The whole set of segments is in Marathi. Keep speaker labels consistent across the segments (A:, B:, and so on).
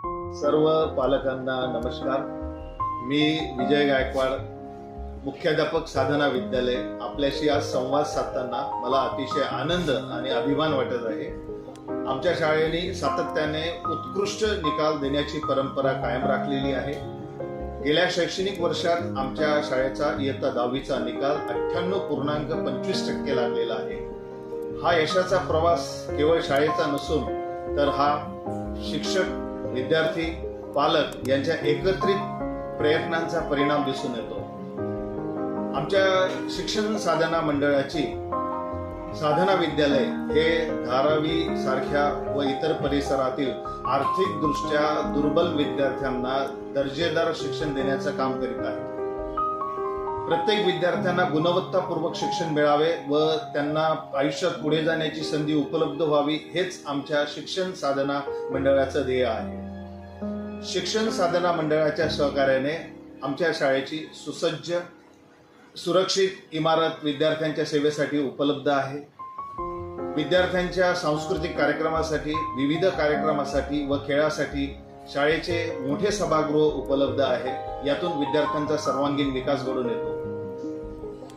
A: सर्व पालकांना नमस्कार। मी विजय गायकवाड, मुख्याध्यापक साधना विद्यालय, आपल्याशी आज संवाद साधताना मला अतिशय आनंद आणि अभिमान वाटत आहे। आमच्या शाळेने सातत्याने उत्कृष्ट निकाल देण्याची परंपरा कायम राखलेली आहे। गेल्या शैक्षणिक वर्षात आमच्या शाळेचा इयत्ता 10वीचा निकाल 98.25% लागलेला आहे। हा यशाचा प्रवास केवळ शाळेचा नसून तर हा शिक्षक, विद्यार्थी, पालक यांच्या एकत्रित प्रयत्नांचा परिणाम दिसून येतो। आमच्या शिक्षण साधना मंडळाची साधना विद्यालय हे धारावी सारख्या व इतर परिसरातील आर्थिकदृष्ट्या दुर्बल विद्यार्थ्यांना दर्जेदार शिक्षण देण्याचं काम करीत आहे। प्रत्येक विद्यार्थ्यांना गुणवत्तापूर्वक शिक्षण मिळावे व त्यांना आयुष्यात पुढे जाण्याची संधी उपलब्ध व्हावी, हेच आमच्या शिक्षण साधना मंडळाचं ध्येय आहे। शिक्षण साधना मंडळाच्या सहकार्याने आमच्या शाळेची सुसज्ज, सुरक्षित इमारत विद्यार्थ्यांच्या सेवेसाठी उपलब्ध आहे। विद्यार्थ्यांच्या सांस्कृतिक कार्यक्रमासाठी, विविध कार्यक्रमासाठी व खेळासाठी शाळेचे मोठे सभागृह उपलब्ध आहे। यातून विद्यार्थ्यांचा सर्वांगीण विकास घडून येतो।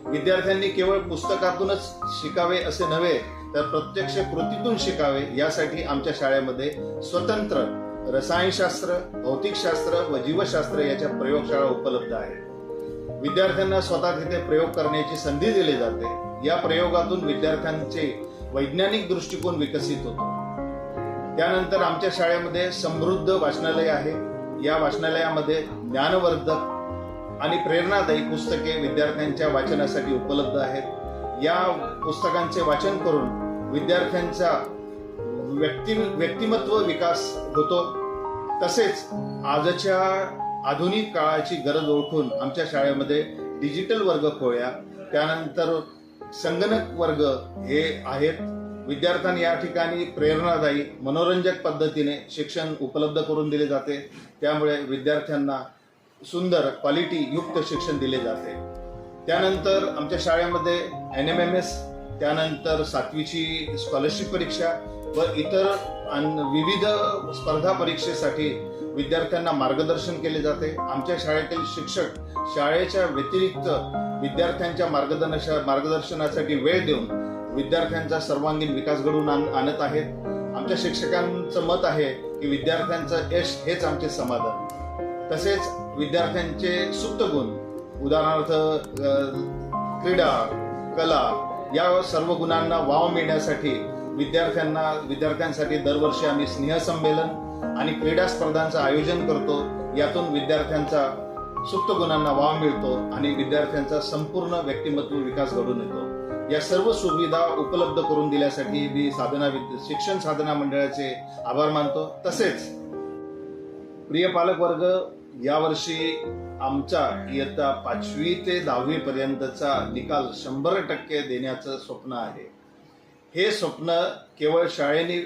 A: विद्यार्थ्यांनी केवळ पुस्तकातूनच शिकावे असे नव्हे तर प्रत्यक्ष कृतीतून शिकावे, यासाठी आमच्या शाळेमध्ये स्वतंत्र रसायनशास्त्र, भौतिकशास्त्र व जीवशास्त्र याच्या प्रयोगशाळा उपलब्ध आहेत। विद्यार्थ्यांना स्वतः तिथे प्रयोग करण्याची संधी दिली जाते। या प्रयोगातून विद्यार्थ्यांचे वैज्ञानिक दृष्टिकोन विकसित होतो। त्यानंतर आमच्या शाळेमध्ये समृद्ध वाचनालय आहे। या वाचनालयामध्ये ज्ञानवर्धक आणि प्रेरणादायी पुस्तके विद्यार्थ्यांच्या वाचनासाठी उपलब्ध आहेत। या पुस्तकांचे वाचन करून विद्यार्थ्यांचा व्यक्तिमत्व विकास होतो। तसेच आजच्या आधुनिक काळाची गरज ओळखून आमच्या शाळेमध्ये डिजिटल वर्ग खोल्या, त्यानंतर संगणक वर्ग हे आहेत। विद्यार्थ्यांना या ठिकाणी प्रेरणादायी, मनोरंजक पद्धतीने शिक्षण उपलब्ध करून दिले जाते। त्यामुळे विद्यार्थ्यांना सुंदर क्वालिटी युक्त शिक्षण दिले जाते। त्यानंतर आमच्या शाळेमध्ये NMMS, त्यानंतर 7वीची स्कॉलरशिप परीक्षा व इतर विविध स्पर्धा परीक्षेसाठी विद्यार्थ्यांना मार्गदर्शन केले जाते। आमच्या शाळेतील शिक्षक शाळेच्या व्यतिरिक्त विद्यार्थ्यांच्या मार्गदर्शनासाठी वेळ देऊन विद्यार्थ्यांचा सर्वांगीण विकास घडवून आणत आहेत। आमच्या शिक्षकांचं मत आहे की विद्यार्थ्यांचं यश हेच आमचे समाधान। तसेच विद्यार्थ्यांचे सुप्त गुण, उदाहरणार्थ क्रीडा, कला या सर्व गुणांना वाव मिळण्यासाठी विद्यार्थ्यांसाठी दरवर्षी आम्ही स्नेहसंमेलन आणि क्रीडा स्पर्धांचं आयोजन करतो। यातून विद्यार्थ्यांचा सुप्त गुणांना वाव मिळतो आणि विद्यार्थ्यांचा संपूर्ण व्यक्तिमत्व विकास घडून येतो। या सर्व सुविधा उपलब्ध करून दिल्यासाठी मी शिक्षण साधना मंडळाचे आभार मानतो। तसेच प्रिय पालक वर्ग, यावर्षी आमचा इयत्ता 5वी ते 10वी पर्यंतचा निकाल 100% देण्याचं स्वप्न आहे। हे स्वप्न केवळ शाळेने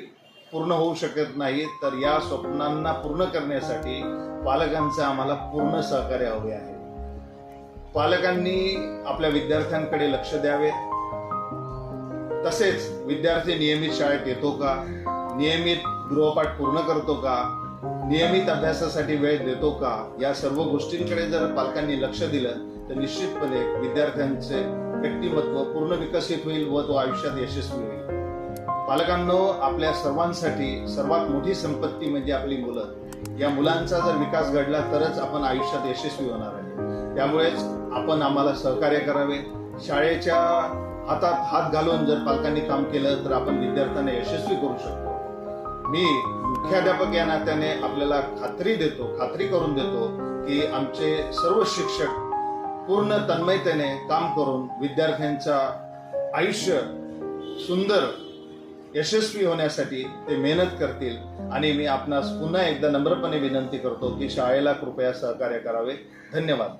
A: पूर्ण होऊ शकत नाही, तर या स्वप्नांना पूर्ण करण्यासाठी पालकांचं आम्हाला पूर्ण सहकार्य हवे आहे। पालकांनी आपल्या विद्यार्थ्यांकडे लक्ष द्यावे। तसेच विद्यार्थी नियमित शाळेत येतो का, नियमित गृहपाठ पूर्ण करतो का, नियमित अभ्यासासाठी वेळ देतो का, या सर्व गोष्टींकडे जर पालकांनी लक्ष दिलं तर निश्चितपणे विद्यार्थ्यांचे व्यक्तिमत्व पूर्ण विकसित होईल व तो आयुष्यात यशस्वी होईल। पालकांनो, आपल्या सर्वांसाठी सर्वात मोठी संपत्ती म्हणजे आपली मुलं। या मुलांचा जर विकास घडला तरच आपण आयुष्यात यशस्वी होणार आहे। त्यामुळेच आपण आम्हाला सहकार्य करावे। शाळेच्या हातात हात घालून जर पालकांनी काम केलं तर आपण विद्यार्थ्यांना यशस्वी करू शकतो। मी मुख्याध्यापक या नात्याने आपल्याला खात्री करून देतो की आमचे सर्व शिक्षक पूर्ण तन्मयतेने काम करून विद्यार्थ्यांचा आयुष्य सुंदर यशस्वी होण्यासाठी ते मेहनत करतील। आणि मी आपणास पुन्हा एकदा नम्रपणे विनंती करतो की शाळेला कृपया सहकार्य करावे। धन्यवाद।